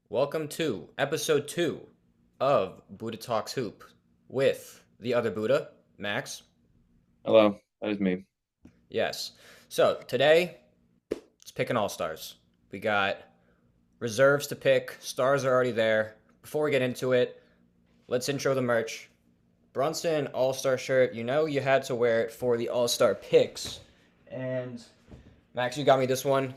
Welcome to episode 2 of Buddha Talks Hoop with the other Buddha, Max. Hello, that is me. Yes. So today, it's picking all stars. We got reserves to pick, stars are already there. Before we get into it, let's intro the merch. Brunson All Star shirt, you know you had to wear it for the All Star picks. And Max, you got me this one.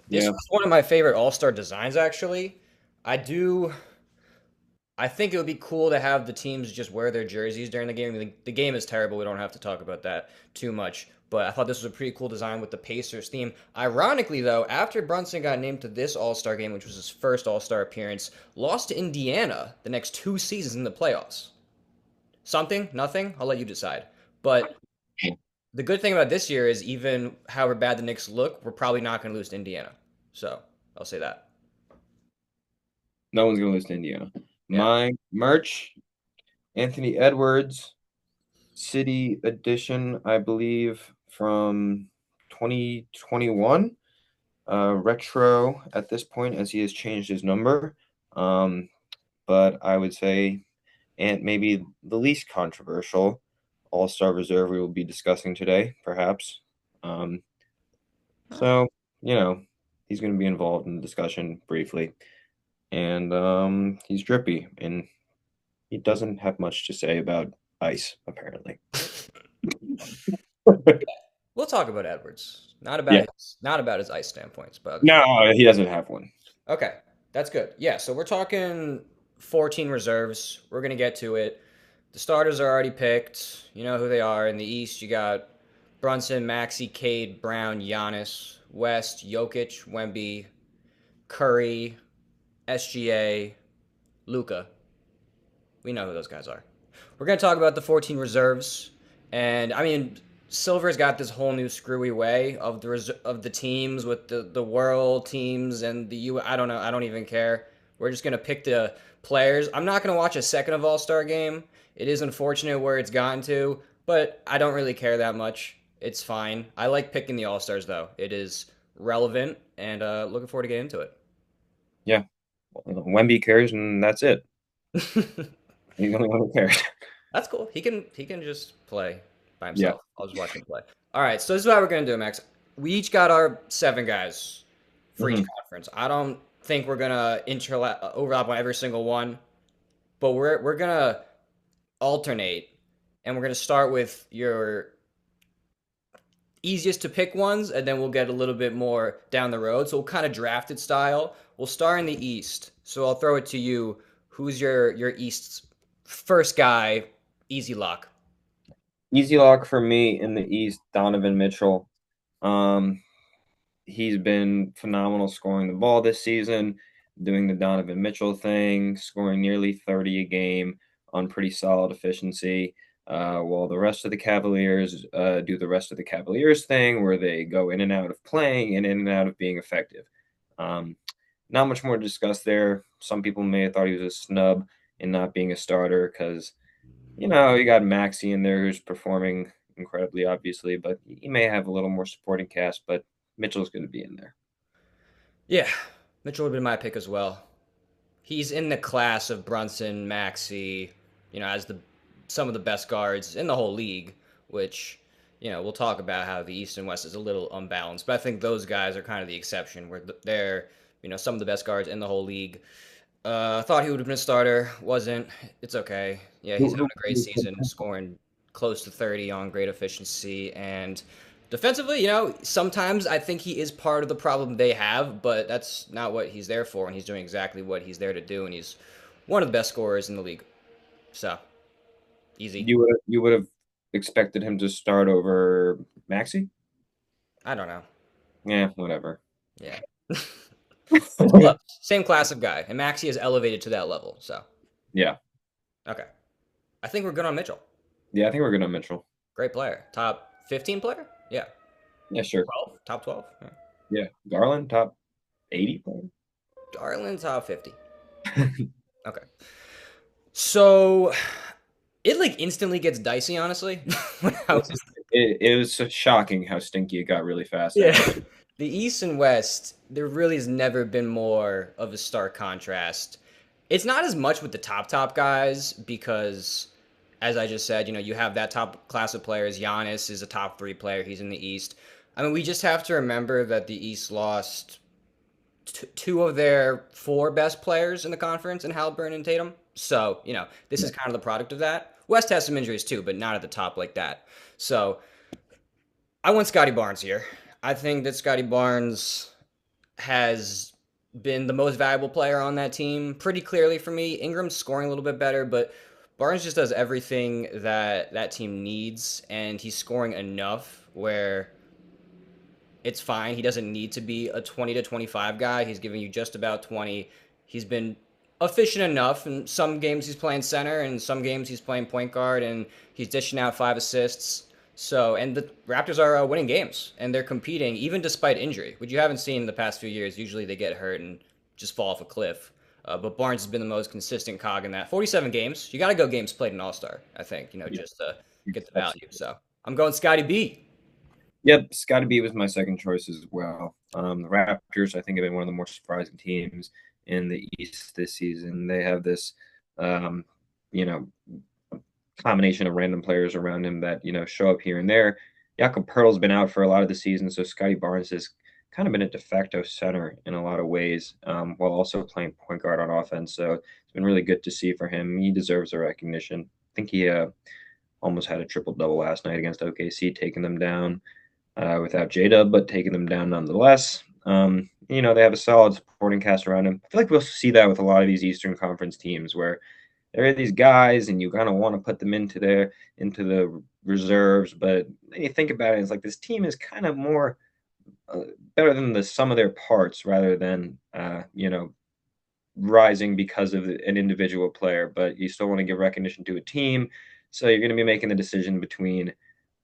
This Yeah, was one of my favorite All Star designs, actually. I do I think it would be cool to have the teams just wear their jerseys during the game. The game is terrible. We don't have to talk about that too much. But I thought this was a pretty cool design with the Pacers theme. Ironically, though, after Brunson got named to this All Star game, which was his first All Star appearance, lost to Indiana the next 2 seasons in the playoffs. Something, nothing. I'll let you decide. But the good thing about this year is even however bad the Knicks look, we're probably not going to lose to Indiana. So I'll say that. no one's gonna lose to Indiana. Yeah. My merch, Anthony Edwards, City Edition, I believe, from 2021. Retro at this point, as he has changed his number. Um, but I would say, and maybe the least controversial All-Star reserve we will be discussing today, perhaps. Um, so, you know, he's going to be involved in the discussion briefly. And he's drippy, and he doesn't have much to say about ice, apparently. We'll talk about Edwards. Yeah. Not about his ice standpoints, but No, he doesn't have one. okay, that's good. Yeah, so we're talking 14 reserves. We're gonna get to it. The starters are already picked. You know who they are. In the East, you got Brunson, Maxey, Cade, Brown, Giannis. West, Jokic, Wemby, Curry, SGA, Luca. We know who those guys are. We're gonna talk about the 14 reserves, and I mean, Silver's got this whole new screwy way of the teams with the world teams and the U. I don't know. I don't even care. We're just gonna pick the players. I'm not gonna watch a second of All Star game. It is unfortunate where it's gotten to, but I don't really care that much. It's fine. I like picking the All Stars though. It is relevant, and looking forward to get into Yeah. Wemby cares, and that's it. it. He's the only one who cares. That's cool. He can just play by Yeah. himself. I'll just watch him play. All right, so this is what we're gonna do, Max. We each got our 7 guys for each hmm conference. I don't think we're gonna overlap on every single one, but we're gonna alternate, and we're gonna start with your easiest to pick ones, and then we'll get a little bit more down the road. So we'll kind of draft it style. We'll start in the East. So I'll throw it to you. Who's your East's first guy? Easy lock. Easy lock for me in the East, Donovan Mitchell. Um, he's been phenomenal scoring the ball this season, doing the Donovan Mitchell thing, scoring nearly 30 a game on pretty solid efficiency. While the rest of the Cavaliers do the rest of the Cavaliers thing, where they go in and out of playing and in and out of being effective. Um, Not much more to discuss there. Some people may have thought he was a snub in not being a starter because, you got Maxi in there who's performing incredibly, obviously, but he may have a little more supporting cast, but Mitchell's going to be in there. Yeah, Mitchell would have been my pick as well. He's in the class of Brunson, Maxey, as the some of the best guards in the whole league, which, we'll talk about how the East and West is a little unbalanced, but I think those guys are kind of the exception where they're, some of the best guards in the whole league. Thought he would have been a starter, wasn't. It's okay. Yeah, he's having a great season, scoring close to 30 on great efficiency and defensively, sometimes I think he is part of the problem they have, but that's not what he's there for, and he's doing exactly what he's there to do, and he's one of the best scorers in the league. So, easy. You would have expected him to start over Maxi? I don't know. Yeah, whatever. Yeah. But look, same class of guy, and Maxi is elevated to that level. So, Yeah. okay. I think we're good on Mitchell. Yeah, I think we're good on Mitchell. Great player. Top 15 player? Yeah. Yeah, sure. 12? Top 12? Yeah. Yeah. Garland, top 80 player. Garland, top 50. Okay. So, it like instantly gets dicey, honestly. When I was It was so shocking how stinky it got really fast Yeah, after. the East and West, there really has never been more of a stark contrast. It's not as much with the top guys because, as I just said, you have that top class of players. Giannis is a top three player. He's in the East. I mean, we just have to remember that the East lost two of their four best players in the conference in Halliburton and Tatum. So, this is kind of the product of that. West has some injuries too, but not at the top like that. So, I want Scottie Barnes here. I think that Scottie Barnes has been the most valuable player on that team pretty clearly for me. Ingram's scoring a little bit better, but Barnes just does everything that that team needs, and he's scoring enough where it's fine. He doesn't need to be a 20 to 25 guy. He's giving you just about 20. He's been efficient enough. In some games he's playing center, and some games he's playing point guard, and he's dishing out 5 assists. So, and the Raptors are winning games, and they're competing even despite injury, which you haven't seen in the past few years. Usually they get hurt and just fall off a cliff. But Barnes has been the most consistent cog in that. 47 games. You got to go games played in All Star, I think, Yeah, just to get the value. absolutely. So I'm going Scotty B. Yep, Scottie B was my second choice as well. The Raptors, I think, have been one of the more surprising teams in the East this season. They have this, um, you know, combination of random players around him that show up here and there. Jakob Pertl's been out for a lot of the season, so Scottie Barnes has kind of been a de facto center in a lot of ways, while also playing point guard on offense. So it's been really good to see for him. He deserves the recognition. I think he almost had a triple double last night against OKC, taking them down without J-Dub, but taking them down nonetheless. They have a solid supporting cast around him. I feel like we'll see that with a lot of these Eastern Conference teams where there are these guys and you kind of want to put them into the reserves, but then you think about it, it's like this team is kind of more better than the sum of their parts rather than rising because of an individual player, but you still want to give recognition to a team. So you're going to be making the decision between,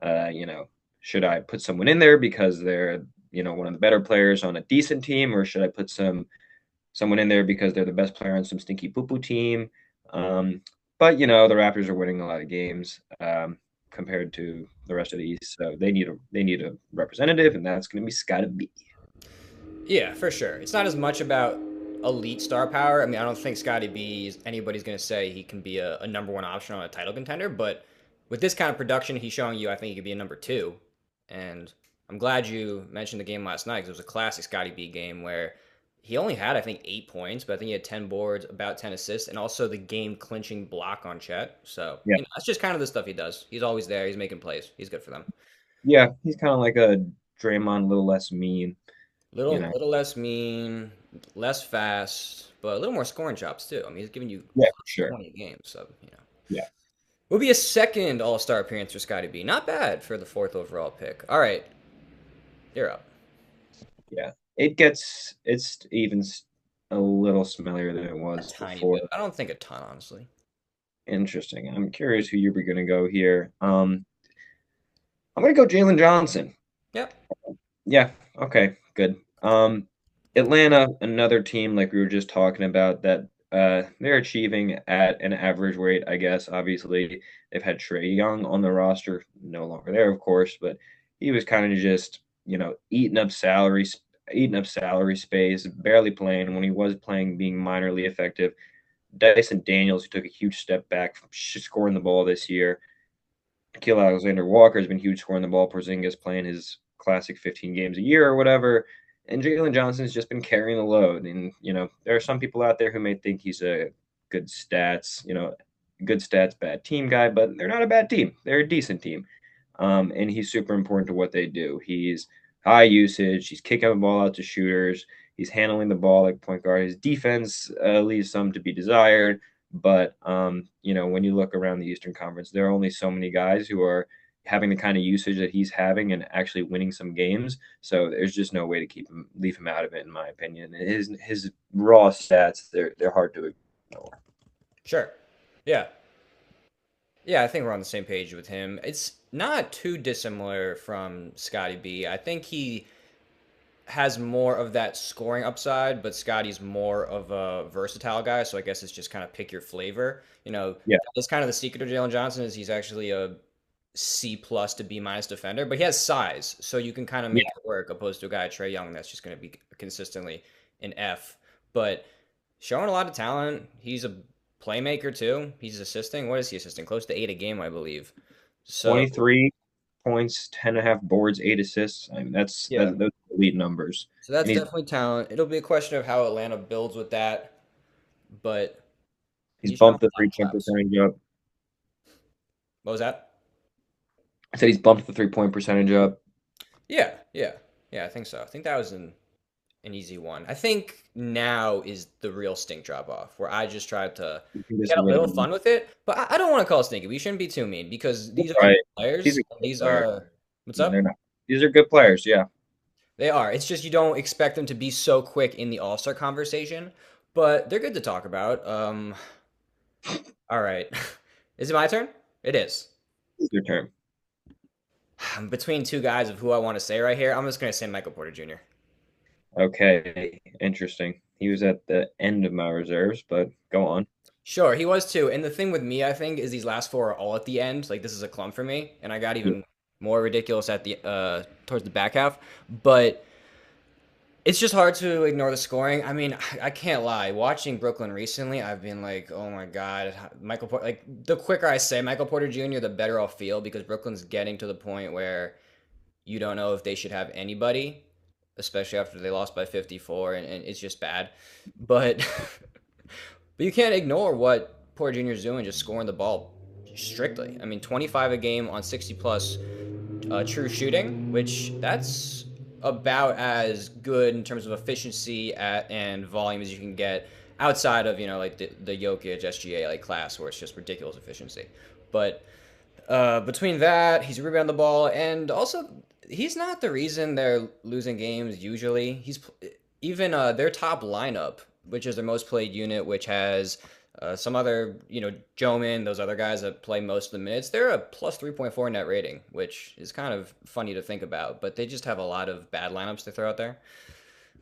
uh, you know, should I put someone in there because they're, one of the better players on a decent team, or should I put someone in there because they're the best player on some stinky poo poo team? But the Raptors are winning a lot of games compared to the rest of the East, so they need a representative, and that's going to be Scottie B. Yeah, for sure. It's not as much about elite star power. I mean, I don't think Scotty B is anybody's going to say he can be a number one option on a title contender, but with this kind of production he's showing you, I think he could be a number two. And I'm glad you mentioned the game last night because it was a classic Scotty B game where he only had, I think, 8 points, but I think he had 10 boards, about 10 assists, and also the game clinching block on Chet. So, Yeah, that's just kind of the stuff he does. He's always there. He's making plays. He's good for them. yeah, he's kind of like a Draymond, a little less mean, you Little know. little less mean, less fast, but a little more scoring chops too. I mean, he's giving you Yeah, for close to sure. 20 games, so Yeah, Will be a second All-Star appearance for Scotty B. Not bad for the fourth overall pick. All right, you're up. yeah. It's even a little smellier than it A was tiny before. bit. I don't think a ton, honestly. Interesting. I'm curious who you were going to go here. I'm going to go Jalen Johnson. Yep. Yeah. Okay. Good. Atlanta, another team like we were just talking about that they're achieving at an average rate, I guess. Obviously, they've had Trey Young on the roster, no longer there, of course, but he was kind of just eating up salary space, barely playing. When he was playing, being minorly effective. Dyson Daniels, who took a huge step back from scoring the ball this year. Nikhil Alexander Walker has been huge scoring the ball. Porzingis playing his classic 15 games a year or whatever. And Jalen Johnson's just been carrying the load. And, there are some people out there who may think he's a good stats, bad team guy, but they're not a bad team. They're a decent team. And he's super important to what they do. He's high usage. He's kicking the ball out to shooters. He's handling the ball like point guard. His defense leaves some to be desired. But when you look around the Eastern Conference, there are only so many guys who are having the kind of usage that he's having and actually winning some games. So there's just no way to leave him out of it, in my opinion. His raw stats, they're hard to ignore. Sure. Yeah. Yeah, I think we're on the same page with him. It's not too dissimilar from Scotty B. I think he has more of that scoring upside, but Scotty's more of a versatile guy. So I guess it's just kind of pick your flavor. Yeah, That's kind of the secret of Jalen Johnson is he's actually a C plus to B minus defender, but he has size, so you can kind of make Yeah, it work. Opposed to a guy Trey Young that's just going to be consistently an F. But showing a lot of talent. He's a playmaker too. He's assisting. What is he assisting? Close to 8 a game, I believe. So 23 points, 10.5 boards, 8 assists. I mean, yeah, those are elite numbers. so that's And definitely talent. It'll be a question of how Atlanta builds with that, but he's he's showing bumped the a lot of 3-point chops. percentage up. What was that? I said he's bumped the 3-point percentage up. Yeah, yeah, yeah. I think so. I think that was an easy one. I think now is the real stink drop off, where I just tried to You can get a disagree with little him. fun with it. But I don't want to call it stinky. We shouldn't be too mean because these are Right. good These players. are And good these players. are what's They're up? not. These are good players. Yeah. They are. It's just you don't expect them to be so quick in the All Star conversation, but they're good to talk about. All right. Is it my turn? It is. It's your turn. Between two guys of who I want to say right here, I'm just going to say Michael Porter Jr. Okay. Interesting. He was at the end of my reserves, but go on. Sure, he was too. And the thing with me, I think, is these last four are all at the end. Like this is a clump for me, and I got Yeah. even more ridiculous at the towards the back half. But it's just hard to ignore the scoring. I mean, I can't lie. Watching Brooklyn recently, I've been like, oh my God, Michael Porter. Like the quicker I say Michael Porter Jr., the better I'll feel because Brooklyn's getting to the point where you don't know if they should have anybody, especially after they lost by 54, and it's just bad. But but you can't ignore what Porter Jr. is doing, just scoring the ball strictly. I mean, 25 a game on 60 plus true shooting, which that's about as good in terms of efficiency and volume as you can get outside of like the Jokic SGA like class where it's just ridiculous efficiency. But between that, he's rebounding the ball, and also he's not the reason they're losing games. Usually, he's even their top lineup, which is their most played unit, which has some other Joman, those other guys that play most of the minutes. They're a plus 3.4 net rating, which is kind of funny to think about. But they just have a lot of bad lineups to throw out there.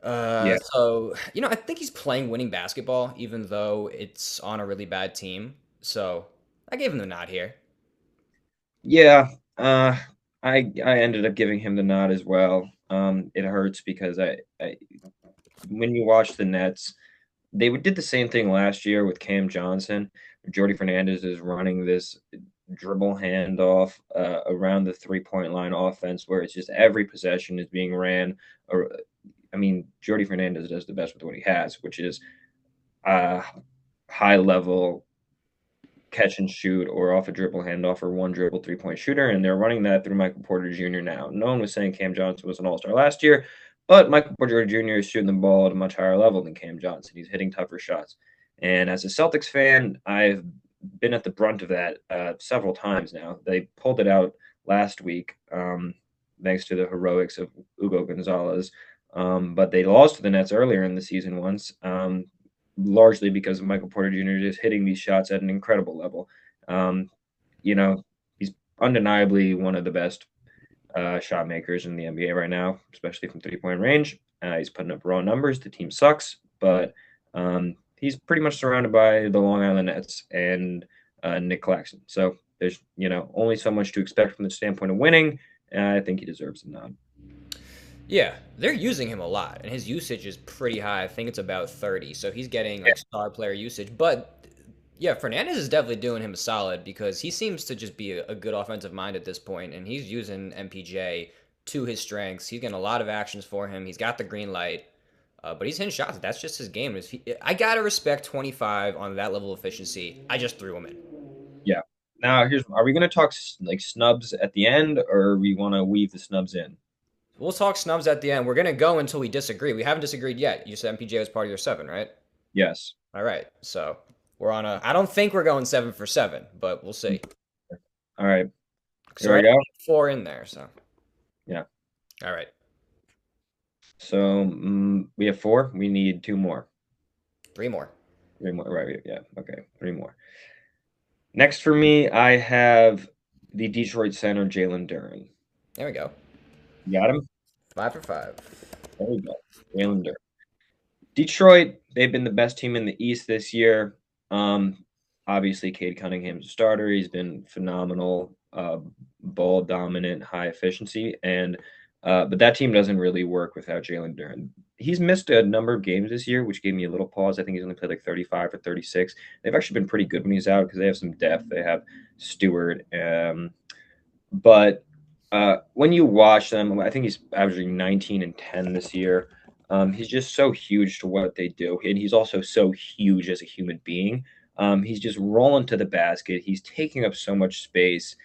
Yeah. So I think he's playing winning basketball, even though it's on a really bad team. So I gave him the nod here. Yeah. Uh, I ended up giving him the nod as well. It hurts because I when you watch the Nets, they did the same thing last year with Cam Johnson. Jordy Fernandez is running this dribble handoff around the 3-point line offense where it's just every possession is being ran. Or, I mean, Jordy Fernandez does the best with what he has, which is uh, high level catch and shoot or off a dribble handoff or one dribble 3-point shooter. And they're running that through Michael Porter Jr. now. No one was saying Cam Johnson was an all star last year, but Michael Porter Jr. is shooting the ball at a much higher level than Cam Johnson. He's hitting tougher shots. And as a Celtics fan, I've been at the brunt of that several times now. They pulled it out last week, thanks to the heroics of Hugo Gonzalez. But they lost to the Nets earlier in the season once, largely because of Michael Porter Jr. just hitting these shots at an incredible level. Um, you know, he's undeniably one of the best shot makers in the NBA right now, especially from 3-point range. He's putting up raw numbers. The team sucks, but he's pretty much surrounded by the Long Island Nets and Nick Claxton. So there's only so much to expect from the standpoint of winning. And I think he deserves a nod. Yeah, they're using him a lot, and his usage is pretty high. I think it's about 30, so he's getting like star player usage. But yeah, Fernandez is definitely doing him a solid because he seems to just be a good offensive mind at this point, and he's using MPJ to his strengths. He's getting a lot of actions for him. He's got the green light, but he's hitting shots. That's just his game. I gotta respect 25 on that level of efficiency. I just threw him in. Yeah. Now, are we going to talk like snubs at the end, or we want to weave the snubs in? We'll talk snubs at the end. We're gonna go until we disagree. We haven't disagreed yet. You said MPJ was part of your seven, right? Yes. All right. So we're on a. I don't think we're going 7 for 7, but we'll see. All right. So Here I I have go. four in there. So Yeah. all right, So we have four. We need two more. three more. Three more. Right. Yeah. Okay. Three more. Next for me, I have the Detroit center, Jalen Duren. There we go. You got him? 5 for 5. There we go. Jalen Duren. Detroit, they've been the best team in the East this year. Obviously, Cade Cunningham's a starter. He's been phenomenal, ball dominant, high efficiency, and but that team doesn't really work without Jalen Duren. He's missed a number of games this year, which gave me a little pause. I think he's only played like 35 or 36. They've actually been pretty good when he's out because they have some depth. They have Stewart, but when you watch them, I think he's averaging 19 and 10 this year. He's just so huge to what they do, and he's also so huge as a human being. He's just rolling to the basket. He's taking up so much space.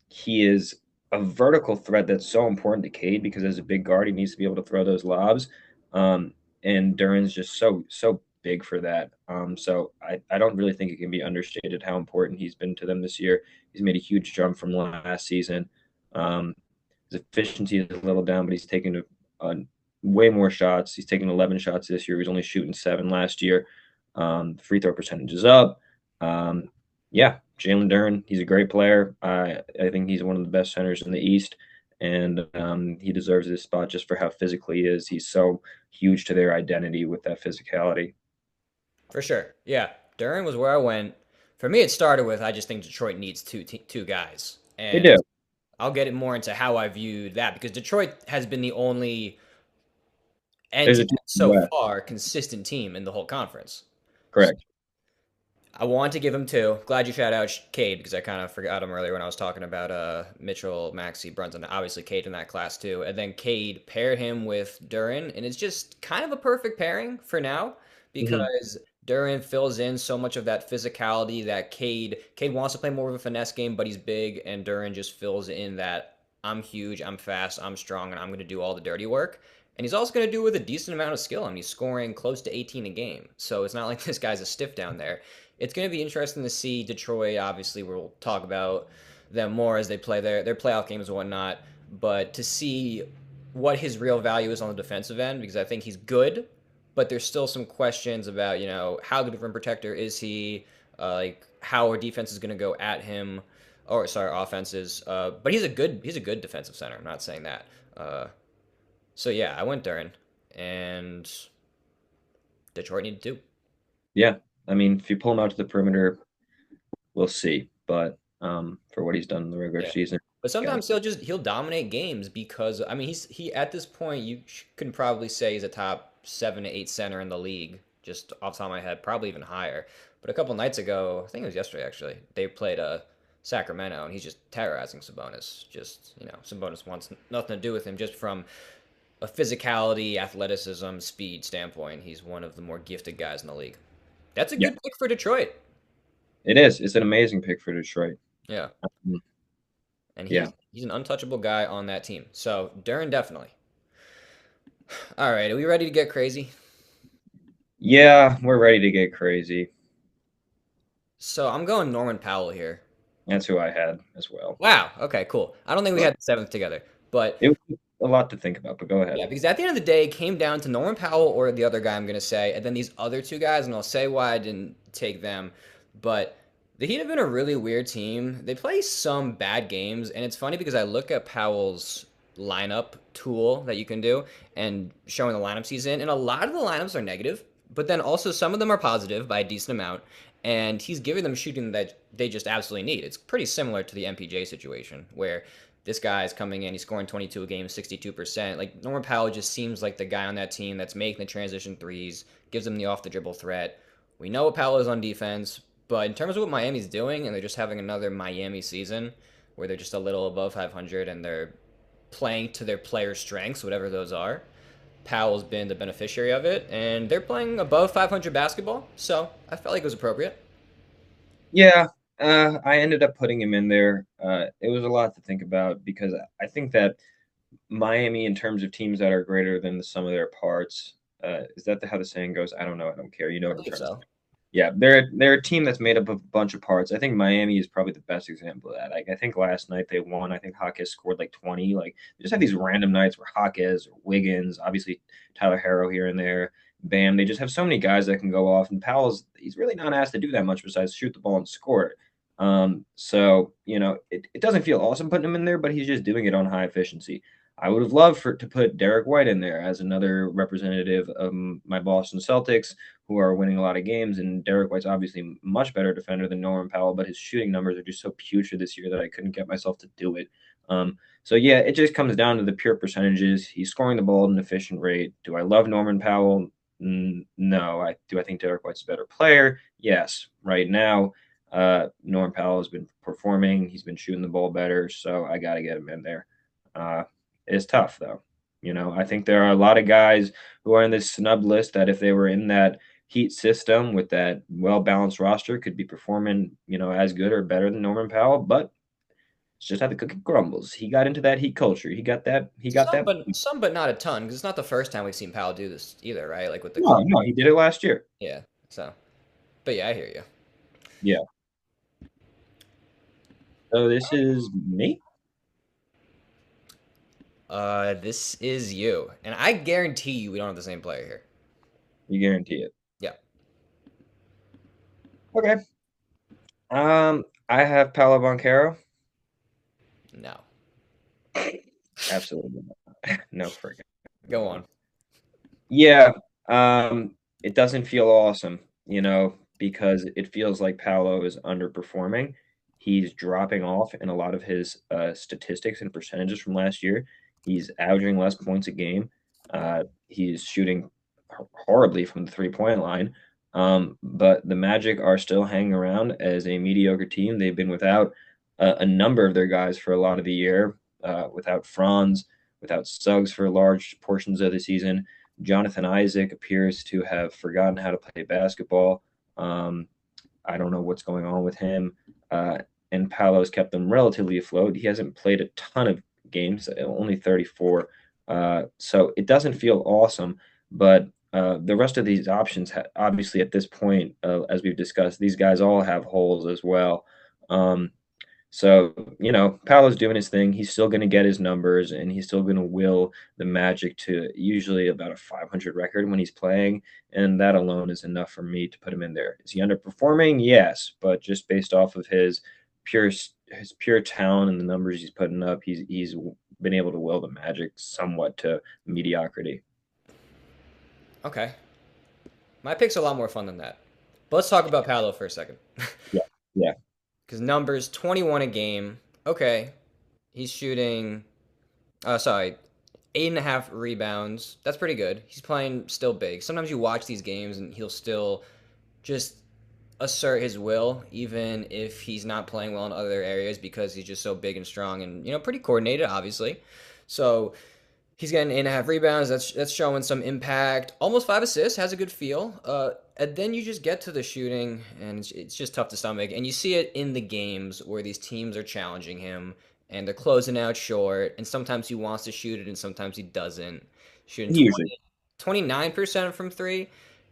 He is a vertical threat that's so important to Cade because as a big guard, he needs to be able to throw those lobs. And Duran's just so big for that. So I don't really think it can be understated how important he's been to them this year. He's made a huge jump from last season. Um, his efficiency is a little down, but he's taken way more shots. He's taken 11 shots this year. He's only shooting 7 last year. Free throw percentage is up. Yeah, Jalen Duren, he's a great player. I think he's one of the best centers in the East, and he deserves this spot just for how physical he is. He's so huge to their identity with that physicality. For sure. Yeah. Duren was where I went. For me, it started with I just think Detroit needs two guys. They And do. I'll get it more into how I viewed that because Detroit has been the only There's a entity team in the so West. far consistent team in the whole conference. So Correct. I want to give him two. Glad you shout out Cade because I kind of forgot him earlier when I was talking about Mitchell, Maxey, Brunson. Obviously, Cade in that class too. And then Cade paired him with Duren, and it's just kind of a perfect pairing for now Hmm. because Duren fills in so much of that physicality that Cade wants to play more of a finesse game, but he's big, and Duren just fills in that I'm huge, I'm fast, I'm strong, and I'm going to do all the dirty work. And he's also going to do it with a decent amount of skill. I mean, he's scoring close to 18 a game. So it's not like this guy's a stiff down there. It's going to be interesting to see Detroit. Obviously, we'll talk about them more as they play their playoff games and whatnot. But to see what his real value is on the defensive end, because I think he's good, but there's still some questions about how good of a protector is he, like how our defense is going to go at him, or sorry, offenses. But he's a good defensive center. I'm not saying that. So yeah, I went Duren, and Detroit needed two. Yeah. I mean, if you pull him out to the perimeter, we'll see. But for what he's done in the regular Yeah. season, But got sometimes he'll dominate games because I mean he at this point you can probably say he's a top 7 to 8 center in the league just off the top of my head, probably even higher. But a couple nights ago, I think it was yesterday actually, they played Sacramento and he's just terrorizing Sabonis. Just Sabonis wants nothing to do with him just from a physicality, athleticism, speed standpoint. He's one of the more gifted guys in the league. That's a yeah, good pick for Detroit. it is. It's an amazing pick for Detroit. Yeah. Mm, And Yeah. he's an untouchable guy on that team. So Duren definitely. All right, are we ready to get crazy? Yeah, we're ready to get crazy. So I'm going Norman Powell here. That's who I had as well. Wow. Okay, cool. I don't think we had the seventh together, but It was a lot to think about, but go yeah, ahead. because at the end of the day, it came down to Norman Powell or the other guy I'm gonna say, and then these other two guys, and I'll say why I didn't take them. But the Heat have been a really weird team. They play some bad games, and it's funny because I look at Powell's lineup tool that you can do and showing the lineups he's in, and a lot of the lineups are negative, but then also some of them are positive by a decent amount, and he's giving them shooting that they just absolutely need. It's pretty similar to the MPJ situation where this guy is coming in, he's scoring 22 a game, 62%. Like Norman Powell just seems like the guy on that team that's making the transition threes, gives them the off the dribble threat. We know what Powell is on defense, but in terms of what Miami's doing, and they're just having another Miami season where they're just a little above 500 and they're playing to their players' strengths, whatever those are. Powell's been the beneficiary of it, and they're playing above 500 basketball, so I felt like it was appropriate. Yeah, I ended up putting him in there. It was a lot to think about because I think that Miami, in terms of teams that are greater than the sum of their parts, is that how the saying goes? I don't know. I don't care. You know I what I'm believe trying to say. so. Yeah, they're a team that's made up of a bunch of parts. I think Miami is probably the best example of that. Like I think last night they won. I think Hawkes scored like 20. Like they just have these random nights where Hawkes or Wiggins, obviously Tyler Harrow here and there, Bam. They just have so many guys that can go off. And Powell's he's really not asked to do that much besides shoot the ball and score it. So it doesn't feel awesome putting him in there, but he's just doing it on high efficiency. I would have loved to put Derek White in there as another representative of my Boston Celtics, who are winning a lot of games. And Derek White's obviously much better defender than Norman Powell, but his shooting numbers are just so putrid this year that I couldn't get myself to do it. So yeah, it just comes down to the pure percentages. He's scoring the ball at an efficient rate. Do I love Norman Powell? No. I think Derek White's a better player? Yes. Right now, Norman Powell has been performing. He's been shooting the ball better, so I got to get him in there. It's tough though. I think there are a lot of guys who are in this snub list that if they were in that Heat system with that well balanced roster could be performing, as good or better than Norman Powell, but it's just how the cookie crumbles. He got into that Heat culture. He got that. He got Some, that. but not a ton, because it's not the first time we've seen Powell do this either, right? Like with the No, Clippers. no, he did it last year. Yeah. So, but yeah, I hear you. Yeah. So this is me. This is you, and I guarantee you we don't have the same player here. You guarantee it. Yeah. Okay. I have Paolo Banchero. No. Absolutely not. No friggin'. Go on. Yeah, it doesn't feel awesome, because it feels like Paolo is underperforming. He's dropping off in a lot of his statistics and percentages from last year. He's averaging less points a game. He's shooting horribly from the 3-point line. But the Magic are still hanging around as a mediocre team. They've been without a number of their guys for a lot of the year, without Franz, without Suggs for large portions of the season. Jonathan Isaac appears to have forgotten how to play basketball. I don't know what's going on with him. And Paolo's kept them relatively afloat. He hasn't played a ton of games, only 34. So it doesn't feel awesome. But the rest of these options, obviously, at this point, as we've discussed, these guys all have holes as well. So, Paolo's doing his thing. He's still going to get his numbers, and he's still going to will the Magic to usually about a 500 record when he's playing. And that alone is enough for me to put him in there. Is he underperforming? Yes, but just based off of pure his pure talent and the numbers he's putting up, he's been able to will the Magic somewhat to mediocrity. Okay. My pick's a lot more fun than that. But let's talk about Paolo for a second. Yeah, yeah. Because numbers 21 a game. Okay. He's shooting, sorry, 8.5 rebounds. That's pretty good. He's playing still big. Sometimes you watch these games and he'll still just assert his will, even if he's not playing well in other areas because he's just so big and strong and, pretty coordinated, obviously. So he's getting 8.5 rebounds. That's showing some impact. Almost 5 assists. Has a good feel. And then you just get to the shooting, and it's just tough to stomach. And you see it in the games where these teams are challenging him, and they're closing out short. And sometimes he wants to shoot it, and sometimes he doesn't. Shooting Usually. 29% from three.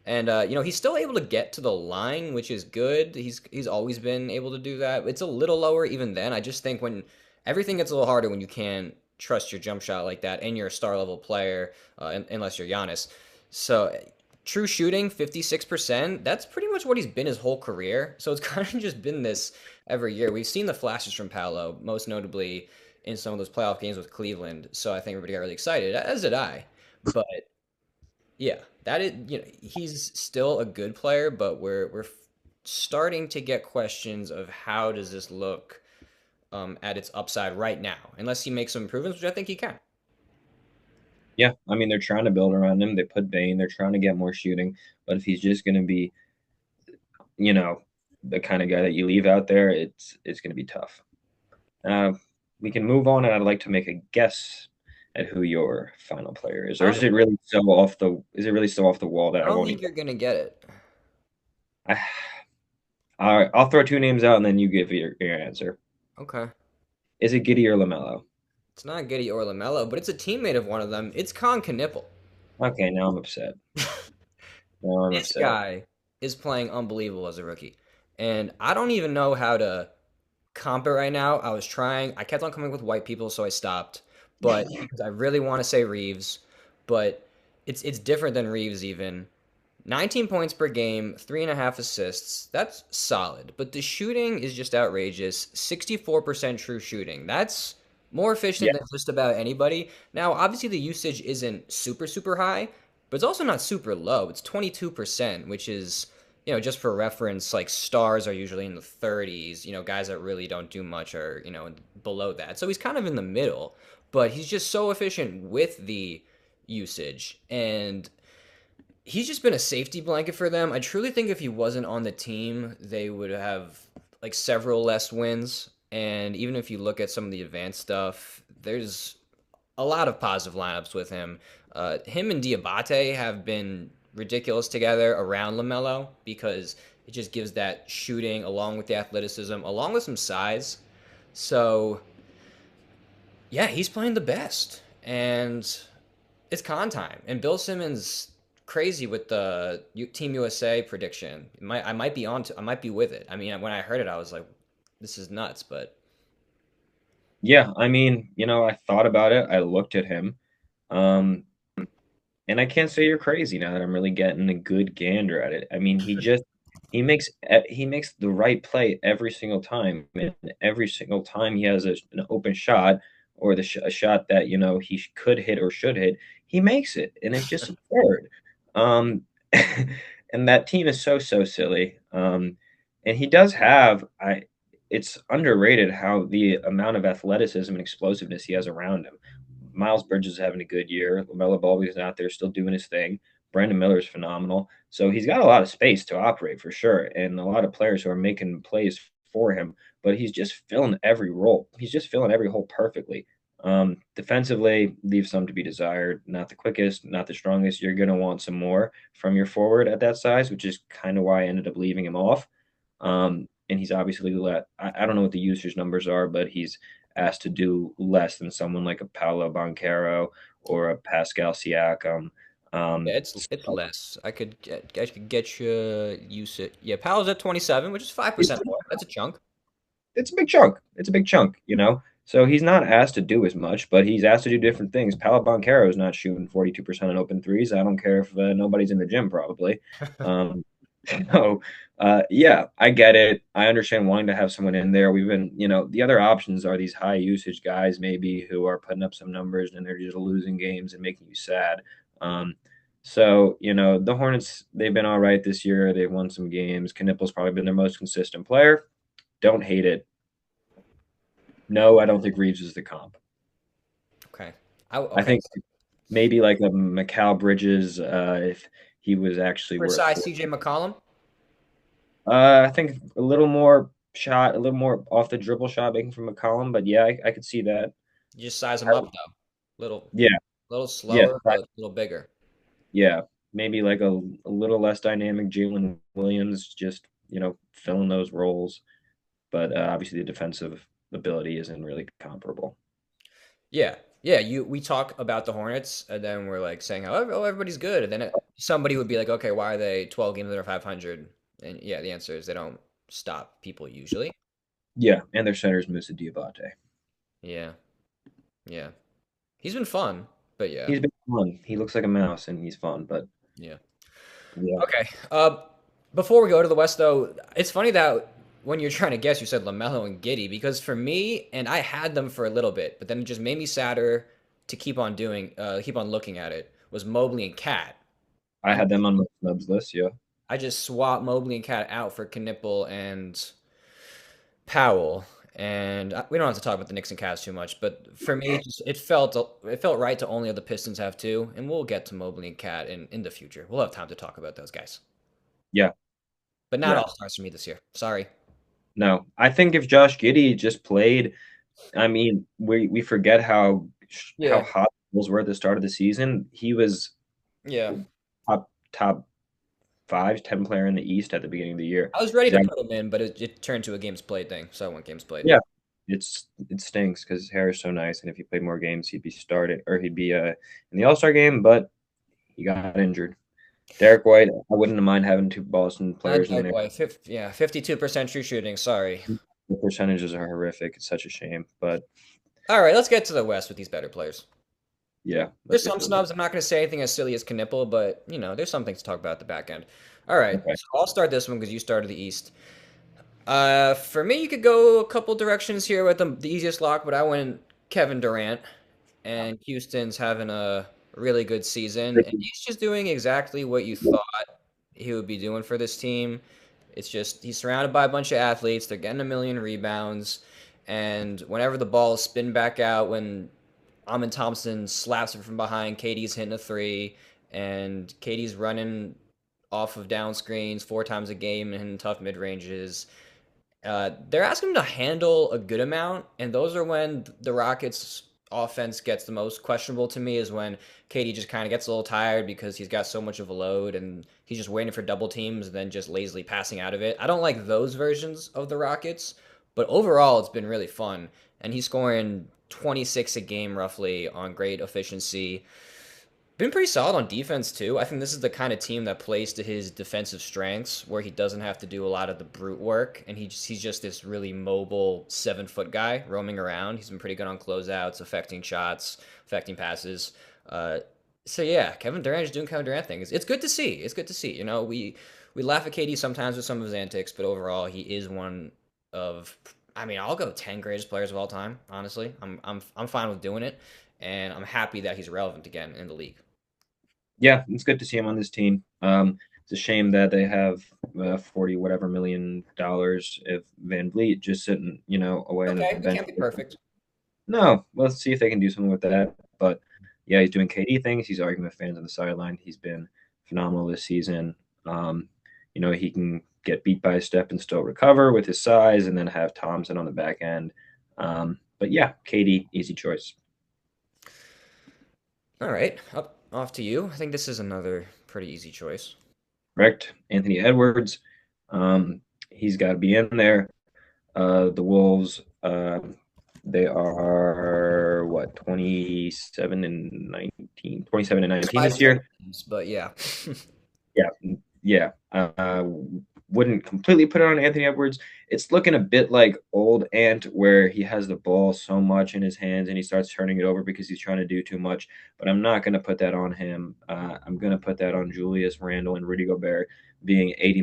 And he's still able to get to the line, which is good. He's always been able to do that. It's a little lower even then. I just think when everything gets a little harder when you can't trust your jump shot like that, and you're a star level player, unless you're Giannis. So true shooting, 56%. That's pretty much what he's been his whole career. So it's kind of just been this every year. We've seen the flashes from Paolo, most notably in some of those playoff games with Cleveland. So I think everybody got really excited, as did I. But yeah, that is, he's still a good player, but we're starting to get questions of how does this look at its upside right now, unless he makes some improvements, which I think he can. Yeah, I mean they're trying to build around him. They put Bane. They're trying to get more shooting. But if he's just going to be, you know, the kind of guy that you leave out there, it's going to be tough. Uh, we can move on, and I'd like to make a guess at who your final player is, I or don't is think it really so off the? Is it really so off the wall that I I don't won't think even? you're gonna get it. I, all right, I'll throw two names out, and then you give your answer. Okay. Is it Giddy or Lamelo? It's not Giddey or LaMelo, but it's a teammate of one of them. It's Kon Knueppel. Okay, now I'm upset. Now I'm This upset. guy is playing unbelievable as a rookie. And I don't even know how to comp it right now. I was trying. I kept on coming with white people, so I stopped. But because I really want to say Reeves, but it's different than Reeves even. 19 points per game, 3.5 assists. That's solid. But the shooting is just outrageous. 64% true shooting. That's more efficient Yeah, than just about anybody. Now, obviously, the usage isn't super, super high, but it's also not super low. It's 22%, which is, just for reference, like stars are usually in the 30s. Guys that really don't do much are, below that. So he's kind of in the middle, but he's just so efficient with the usage. And he's just been a safety blanket for them. I truly think if he wasn't on the team, they would have like several less wins. And even if you look at some of the advanced stuff, there's a lot of positive lineups with him. Him and Diabate have been ridiculous together around LaMelo because it just gives that shooting along with the athleticism, along with some size. So, yeah, he's playing the best. And it's con time. And Bill Simmons crazy with the Team USA prediction. I might be I might be with it. I mean, when I heard it, I was like, this is nuts. But yeah. I mean, I thought about it. I looked at him. Um, And I can't say you're crazy now that I'm really getting a good gander at it. I mean, he makes the right play every single time, and every single time he has an open shot or a shot that he could hit or should hit, he makes it, and it's just absurd. Um, and that team is so silly. And he does have I. It's underrated how the amount of athleticism and explosiveness he has around him. Miles Bridges is having a good year. LaMelo Ball is out there still doing his thing. Brandon Miller is phenomenal. So he's got a lot of space to operate for sure, and a lot of players who are making plays for him. But he's just filling every role. He's just filling every hole perfectly. Defensively, leaves some to be desired. Not the quickest, not the strongest. You're going to want some more from your forward at that size, which is kind of why I ended up leaving him off. And he's obviously I don't know what the usage numbers are, but he's asked to do less than someone like a Paolo Banchero or a Pascal Siakam. yeah, Um, it's less. I could get you use it. Yeah, Powell's at 27, which is 5% more. That's a chunk. it's a big chunk. It's a big chunk. So he's not asked to do as much, but he's asked to do different things. Paolo Banchero is not shooting 42% on open threes. I don't care if nobody's in the gym, probably. Um, so, yeah, I get it. I understand wanting to have someone in there. We've been, the other options are these high usage guys, maybe who are putting up some numbers and they're just losing games and making you sad. So, the Hornets, they've been all right this year. They've won some games. Knueppel's probably been their most consistent player. Don't hate it. No, I don't think Reeves is the comp. Okay. I Okay. think maybe like a Mikal Bridges, if he was actually For worth size, four. CJ McCollum, I think a little more shot, a little more off the dribble shot making from McCollum, but yeah, I could see that. you just size him I up would- though. Little, Yeah, little yeah, slower, but a little bigger. yeah. Maybe like a little less dynamic Jalen Williams, just filling those roles, but obviously the defensive ability isn't really comparable. Yeah, yeah. We talk about the Hornets, and then we're like saying, oh, everybody's good, and then somebody would be like, okay, why are they 12 games under 500? And yeah, the answer is they don't stop people usually. Yeah, and their center is Musa Diabate. Yeah, yeah. He's been fun, but yeah, He's been fun. He looks like a mouse, and he's fun, but yeah. yeah, Okay. Before we go to the West, though, it's funny that when you're trying to guess, you said Lamelo and Giddy because for me, and I had them for a little bit, but then it just made me sadder to keep on looking at it. Was Mobley and Cat. I had them on my snubs list. Yeah, I just swapped Mobley and Cat out for Knueppel and Powell. And we don't have to talk about the Knicks and Cavs too much, but for me, it felt right to only have the Pistons have two, and we'll get to Mobley and Cat in the future. We'll have time to talk about those guys, yeah, but not yeah. all stars for me this year. Sorry. No, I think if Josh Giddey just played, I mean, we forget how Yeah, hot the Bulls were at the start of the season. He was yeah. top 5, 10 player in the East at the beginning of the year. I was ready He's to act- put him in, but it turned to a games played thing, so I went games played. yeah, it stinks because his hair is so nice, and if he played more games, he'd be started or he'd be in the All Star game, but he got injured. Derek White, I wouldn't mind having two Boston Not players in Derek there. White. Yeah, 52% true shooting. Sorry. The percentages are horrific. It's such a shame, but All right, let's get to the West with these better players. yeah, let's There's get some to it. snubs. I'm not going to say anything as silly as Knueppel, but there's some things to talk about at the back end. All right, Okay. so I'll start this one because you started the East. For me, you could go a couple directions here with the easiest lock, but I went Kevin Durant, and Houston's having a really good season, and he's just doing exactly what you thought he would be doing for this team. It's just he's surrounded by a bunch of athletes. They're getting a million rebounds, and whenever the balls spin back out, when Amin Thompson slaps it from behind, KD's hitting a three, and KD's running off of down screens 4 times a game and hitting tough mid ranges. They're asking him to handle a good amount, and those are when the Rockets' offense gets the most questionable to me. Is when KD just kind of gets a little tired because he's got so much of a load, and he's just waiting for double teams and then just lazily passing out of it. I don't like those versions of the Rockets, but overall, it's been really fun, and he's scoring 26 a game roughly on great efficiency. Been pretty solid on defense too. I think this is the kind of team that plays to his defensive strengths, where he doesn't have to do a lot of the brute work, and he's just this really mobile 7 foot guy roaming around. He's been pretty good on closeouts, affecting shots, affecting passes. Uh, so yeah, Kevin Durant is doing Kevin Durant things. It's good to see. It's good to see. You know, we laugh at KD sometimes with some of his antics, but overall, he is one of. I mean, I'll go 10 greatest players of all time. Honestly, I'm fine with doing it, and I'm happy that he's relevant again in the league. Yeah, it's good to see him on this team. It's a shame that they have 40 whatever $1 million if Van Vliet just sitting, away on the Okay, we bench. can't be perfect. No, let's see if they can do something with that. But yeah, he's doing KD things. He's arguing with fans on the sideline. He's been phenomenal this season. Um, he can get beat by a step and still recover with his size, and then have Thompson on the back end. But yeah, KD, easy choice. All right, up off to you. I think this is another pretty easy choice. Correct. Anthony Edwards. He's got to be in there. The Wolves, they are what, 27 and 19 Despite this some year. teams, but yeah. Yeah, yeah. Wouldn't completely put it on Anthony Edwards. It's looking a bit like old Ant, where he has the ball so much in his hands and he starts turning it over because he's trying to do too much. But I'm not going to put that on him. I'm going to put that on Julius Randle and Rudy Gobert being Hey,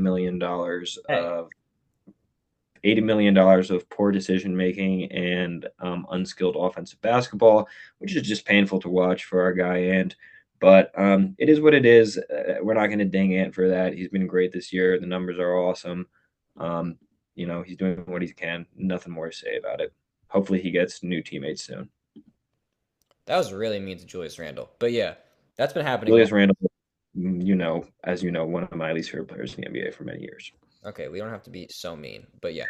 $80 million of poor decision making and unskilled offensive basketball, which is just painful to watch for our guy Ant. But it is what it is. We're not going to ding Ant for that. He's been great this year. The numbers are awesome. Um, he's doing what he can. Nothing more to say about it. Hopefully, he gets new teammates soon. that was really mean to Julius Randle. But yeah, that's been happening all. Julius Randle, as you know, one of my least favorite players in the NBA for many years. Okay, we don't have to be so mean. But yeah,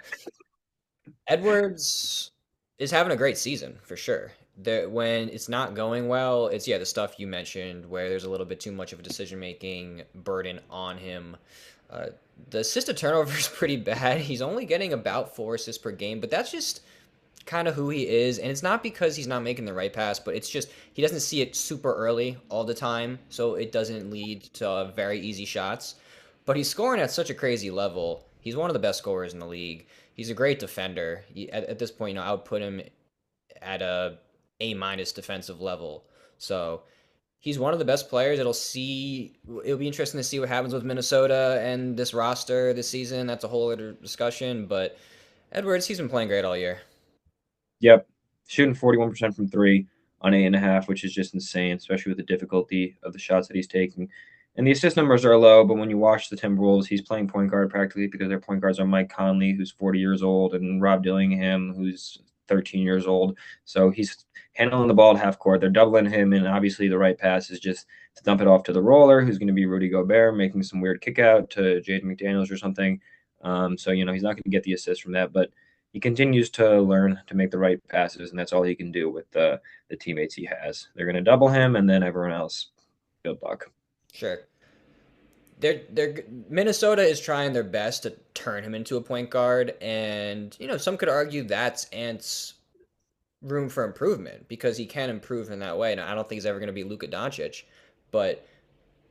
Edwards is having a great season for sure. When it's not going well, it's the stuff you mentioned where there's a little bit too much of a decision making burden on him. Uh, the assist to turnover is pretty bad. He's only getting about 4 assists per game, but that's just kind of who he is, and it's not because he's not making the right pass, but it's just he doesn't see it super early all the time, so it doesn't lead to very easy shots. But he's scoring at such a crazy level. He's one of the best scorers in the league. He's a great defender. At this point, I would put him at a minus defensive level. So he's one of the best players. It'll be interesting to see what happens with Minnesota and this roster this season. That's a whole other discussion. But Edwards, he's been playing great all year. Yep. Shooting 41% from three on 8.5, which is just insane, especially with the difficulty of the shots that he's taking. And the assist numbers are low, but when you watch the Timberwolves, he's playing point guard practically because their point guards are Mike Conley, who's 40 years old, and Rob Dillingham, who's 13 years old. So he's handling the ball at half court. They're doubling him, and obviously the right pass is just to dump it off to the roller, who's going to be Rudy Gobert, making some weird kick out to Jaden McDaniels or something. So, he's not going to get the assist from that, but he continues to learn to make the right passes, and that's all he can do with the teammates he has. They're going to double him, and then everyone else, good luck. Sure. Minnesota is trying their best to turn him into a point guard, and some could argue that's Ant's room for improvement because he can improve in that way. And I don't think he's ever going to be Luka Doncic, but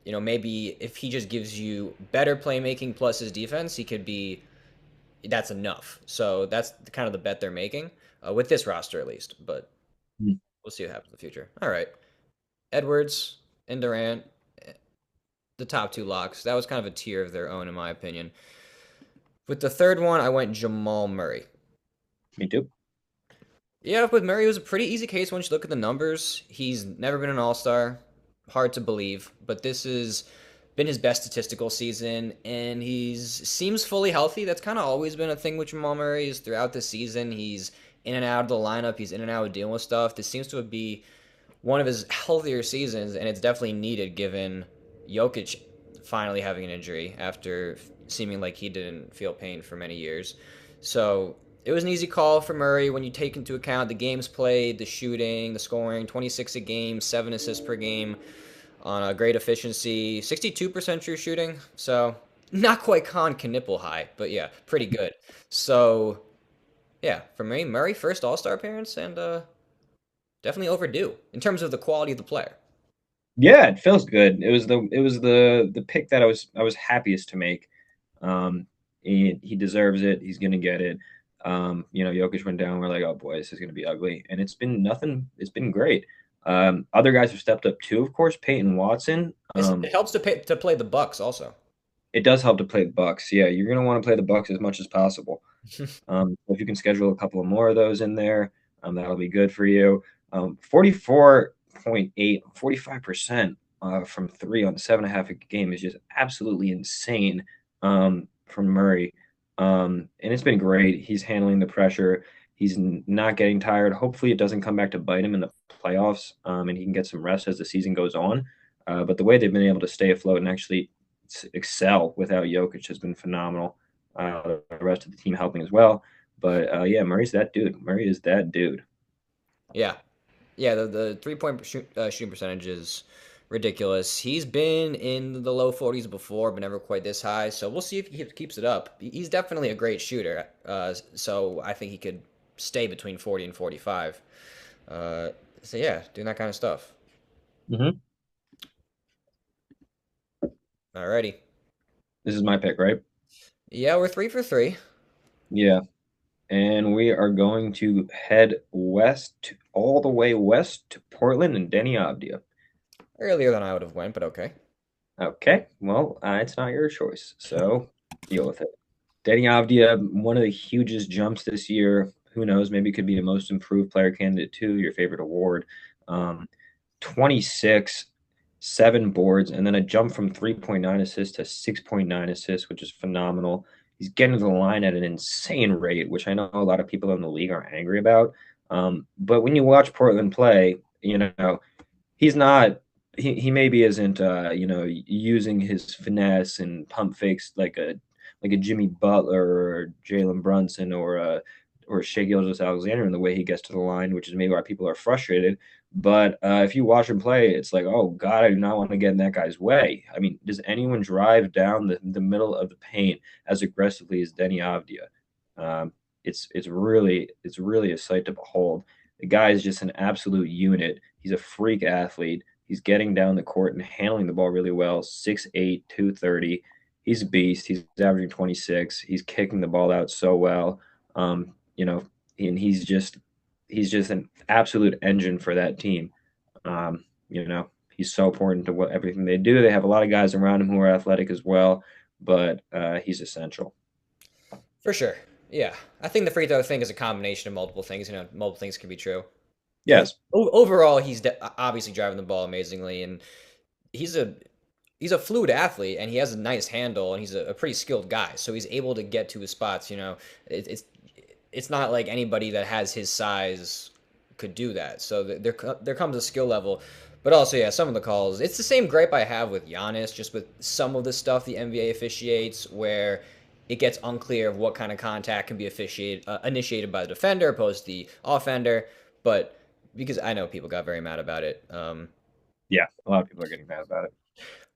maybe if he just gives you better playmaking plus his defense, he could be. That's enough. So that's kind of the bet they're making with this roster at least. But we'll see what happens in the future. All right, Edwards and Durant, the top two locks. That was kind of a tier of their own, in my opinion. With the third one, I went Jamal Murray. Me too. Yeah, with Murray, it was a pretty easy case once you look at the numbers. He's never been an all-star. Hard to believe, but this has been his best statistical season, and he's seems fully healthy. That's kind of always been a thing with Jamal Murray is throughout the season, he's in and out of the lineup. He's in and out of dealing with stuff. This seems to be one of his healthier seasons, and it's definitely needed given Jokic finally having an injury after seeming like he didn't feel pain for many years. So it was an easy call for Murray when you take into account the games played, the shooting, the scoring, 26 a game, 7 assists per game on a great efficiency, 62% true shooting. So not quite Kon Knueppel high, but yeah, pretty good. So yeah, for me, Murray first All Star appearance and definitely overdue in terms of the quality of the player. Yeah, it feels good. It was the pick that I was happiest to make. He deserves it. He's gonna get it. Jokic went down. We're like, oh boy, this is gonna be ugly, and it's been nothing. It's been great. Other guys have stepped up too, of course. Peyton Watson. It helps to play the Bucks also. It does help to play the Bucks. Yeah, you're gonna want to play the Bucks as much as possible. If you can schedule a couple of more of those in there, that'll be good for you. 44.8, 45% from three on 7.5 a game is just absolutely insane from Murray. And it's been great. He's handling the pressure. He's not getting tired. Hopefully, it doesn't come back to bite him in the playoffs, and he can get some rest as the season goes on. But the way they've been able to stay afloat and actually excel without Jokic has been phenomenal. The rest of the team helping as well. But yeah, Murray's that dude. Murray is that dude. Yeah, yeah. The 3 point shooting percentage is ridiculous. He's been in the low 40s before, but never quite this high. So we'll see if he keeps it up. He's definitely a great shooter. So I think he could stay between 40 and 45. So yeah, doing that kind of stuff. Mm-hmm. Alrighty. This is my pick, right? Yeah, we're 3 for 3. Yeah. And we are going to head west, all the way west to Portland and Deni Avdija. Earlier than I would have went, but okay. Okay, well, it's not your choice, so deal with it. Deni Avdija, one of the hugest jumps this year. Who knows? Maybe could be the most improved player candidate too, your favorite award. Um, 26, 7 boards, and then a jump from 3.9 assists to 6.9 assists, which is phenomenal. He's getting to the line at an insane rate, which I know a lot of people in the league are angry about. But when you watch Portland play, he's not he maybe isn't using his finesse and pump fakes like a Jimmy Butler or Jalen Brunson or Shea Gilgeous-Alexander in the way he gets to the line, which is maybe why people are frustrated. But if you watch him play, it's like, oh God, I do not want to get in that guy's way. I mean, does anyone drive down the middle of the paint as aggressively as Deni Avdija? It's really a sight to behold. The guy is just an absolute unit. He's a freak athlete. He's getting down the court and handling the ball really well. 6'8", 230. He's a beast. He's averaging 26. He's kicking the ball out so well. And he's just an absolute engine for that team. He's so important to everything they do. They have a lot of guys around him who are athletic as well, but he's essential. For sure. Yeah. I think the free throw thing is a combination of multiple things. Multiple things can be true. Yes. Overall, he's obviously driving the ball amazingly, and he's a he's a fluid athlete, and he has a nice handle, and he's a pretty skilled guy. So he's able to get to his spots. It's not like anybody that has his size could do that. So there comes a skill level, but also yeah, some of the calls. It's the same gripe I have with Giannis, just with some of the stuff the NBA officiates where it gets unclear of what kind of contact can be initiated by the defender opposed to the offender. But because I know people got very mad about it. Yeah, a lot of people are getting mad about it.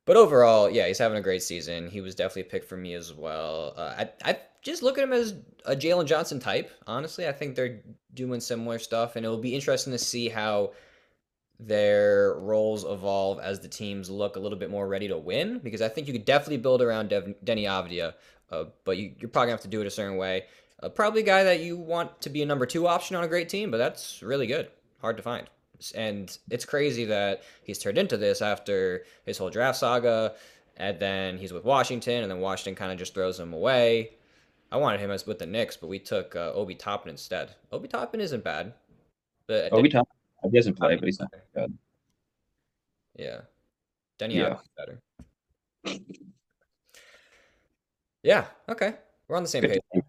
But overall, yeah, he's having a great season. He was definitely a pick for me as well. I just look at him as a Jalen Johnson type. Honestly, I think they're doing similar stuff, and it will be interesting to see how their roles evolve as the teams look a little bit more ready to win. Because I think you could definitely build around Deni Avdija, but you're probably gonna have to do it a certain way. Probably a guy that you want to be a number two option on a great team, but that's really good. Hard to find. And it's crazy that he's turned into this after his whole draft saga, and then he's with Washington, and then Washington kind of just throws him away. I wanted him as with the Knicks, but we took Obi Toppin instead. Obi Toppin isn't bad. But Oh, Deni we talked. He hasn't played, Avdija but he's not better. good. Yeah, Deni Yeah. Avdija better. Yeah, okay. We're on the same page. 50.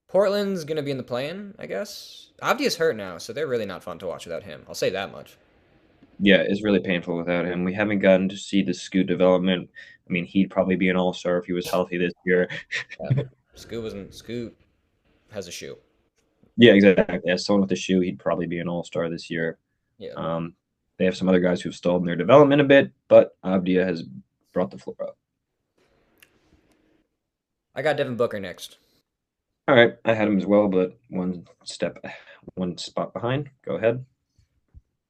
Portland's gonna be in the play-in, I guess. Avdija's hurt now, so they're really not fun to watch without him. I'll say that much. Yeah, it's really painful without him. We haven't gotten to see the Scoot development. I mean, he'd probably be an all-star if he was healthy this year. Yeah. Scoot has a shoe. Yeah, exactly. As someone with a shoe, he'd probably be an all-star this year. Yeah. Um, they have some other guys who've stalled in their development a bit, but Avdia has brought the floor up. I got Devin Booker next. All right, I had him as well, but one spot behind. Go ahead.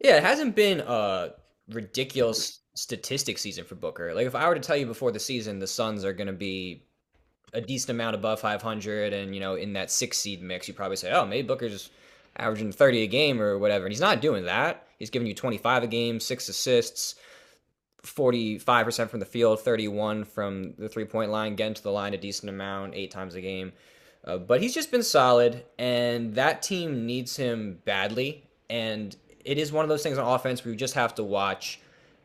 Yeah, it hasn't been a ridiculous statistic season for Booker. Like if I were to tell you before the season the Suns are gonna be a decent amount above 500 and in that 6 seed mix, you probably say, oh, maybe Booker's averaging 30 a game or whatever. And he's not doing that. He's giving you 25 a game, 6 assists, 45% from the field, 31 from the 3 point line, getting to the line a decent amount, 8 times a game. But he's just been solid, and that team needs him badly. And it is one of those things on offense where you just have to watch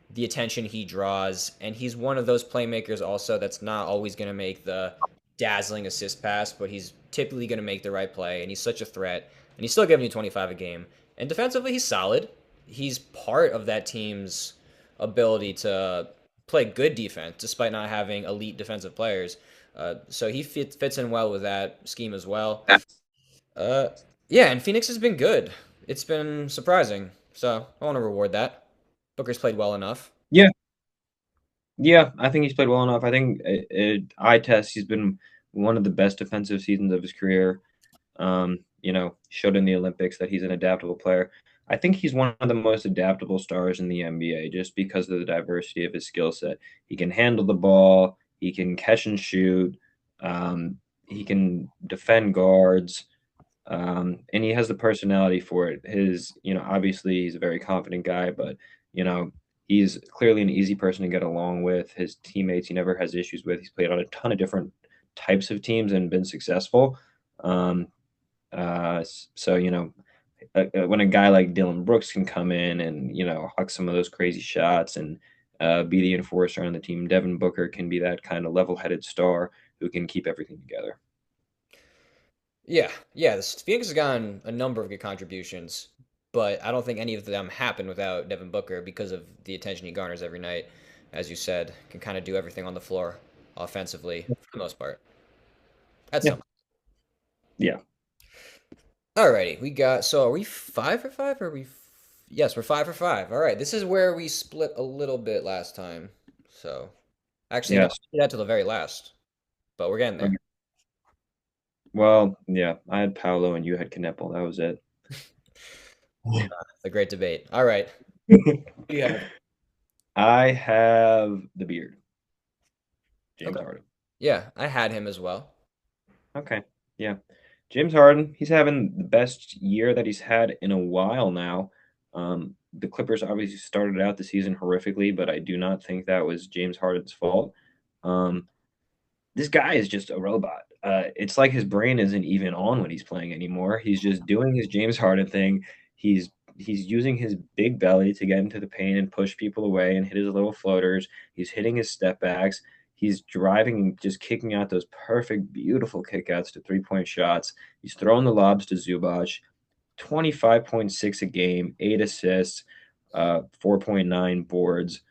the attention he draws. And he's one of those playmakers also that's not always going to make the dazzling assist pass, but he's typically going to make the right play. And he's such a threat. And he's still giving you 25 a game. And defensively, he's solid. He's part of that team's ability to play good defense despite not having elite defensive players. So he fits in well with that scheme as well. Uh, yeah, and Phoenix has been good. It's been surprising. So I want to reward that. Booker's played well enough. Yeah, yeah, I think he's played well enough. I think eye test, he's been one of the best defensive seasons of his career. Showed in the Olympics that he's an adaptable player. I think he's one of the most adaptable stars in the NBA just because of the diversity of his skill set. He can handle the ball, he can catch and shoot, he can defend guards, and he has the personality for it. Obviously he's a very confident guy, but you know, he's clearly an easy person to get along with. His teammates, he never has issues with. He's played on a ton of different types of teams and been successful. Um, so when a guy like Dylan Brooks can come in and huck some of those crazy shots and be the enforcer on the team, Devin Booker can be that kind of level-headed star who can keep everything together. Yeah, yeah. The Phoenix has gotten a number of good contributions, but I don't think any of them happen without Devin Booker because of the attention he garners every night. As you said, can kind of do everything on the floor offensively for the most part. That's Yeah, something. yeah, Alrighty, we got. So are we 5 for 5? Or are we? Yes, we're 5 for 5. All right, this is where we split a little bit last time. So actually, no, yes. we did that till the very last, but we're getting Okay. there. Well, yeah, I had Paolo and you had Knueppel. That was it. The great debate. All right, who do you have? I have the beard, James Okay. Harden. Yeah, I had him as well. Okay. Yeah. James Harden, he's having the best year that he's had in a while now. The Clippers obviously started out the season horrifically, but I do not think that was James Harden's fault. Um, this guy is just a robot. It's like his brain isn't even on when he's playing anymore. He's just doing his James Harden thing. He's he's using his big belly to get into the paint and push people away and hit his little floaters. He's hitting his step backs. He's driving and just kicking out those perfect, beautiful kickouts to 3-point shots. He's throwing the lobs to Zubac. 25.6 a game, 8 assists, 4.9 boards,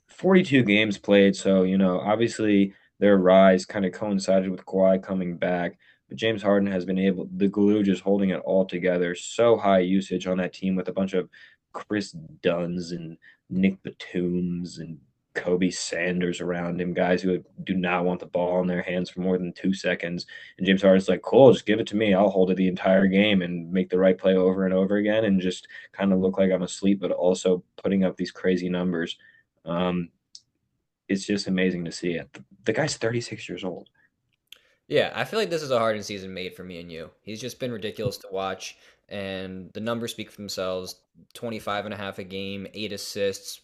42 games played. So, obviously their rise kind of coincided with Kawhi coming back. But James Harden has been able, the glue just holding it all together. So high usage on that team with a bunch of Chris Dunns and Nick Batums and Kobe Sanders around him, guys who do not want the ball in their hands for more than 2 seconds. And James Harden's like, cool, just give it to me. I'll hold it the entire game and make the right play over and over again and just kind of look like I'm asleep, but also putting up these crazy numbers. Um, it's just amazing to see it. The guy's 36 years old. Yeah, I feel like this is a Harden season made for me and you. He's just been ridiculous to watch, and the numbers speak for themselves. 25 and a half a game, 8 assists,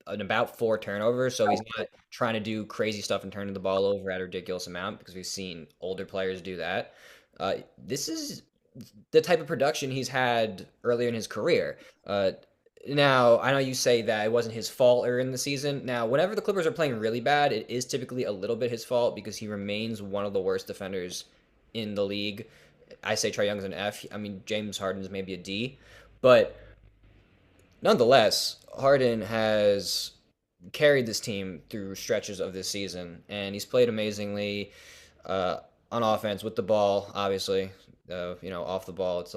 and about 4 turnovers. So he's not trying to do crazy stuff and turning the ball over at a ridiculous amount because we've seen older players do that. This is the type of production he's had earlier in his career. Now, I know you say that it wasn't his fault earlier in the season. Now, whenever the Clippers are playing really bad, it is typically a little bit his fault because he remains one of the worst defenders in the league. I say Trae Young's an F. I mean, James Harden's maybe a D. But nonetheless, Harden has carried this team through stretches of this season, and he's played amazingly uh, on offense with the ball. Obviously, off the ball,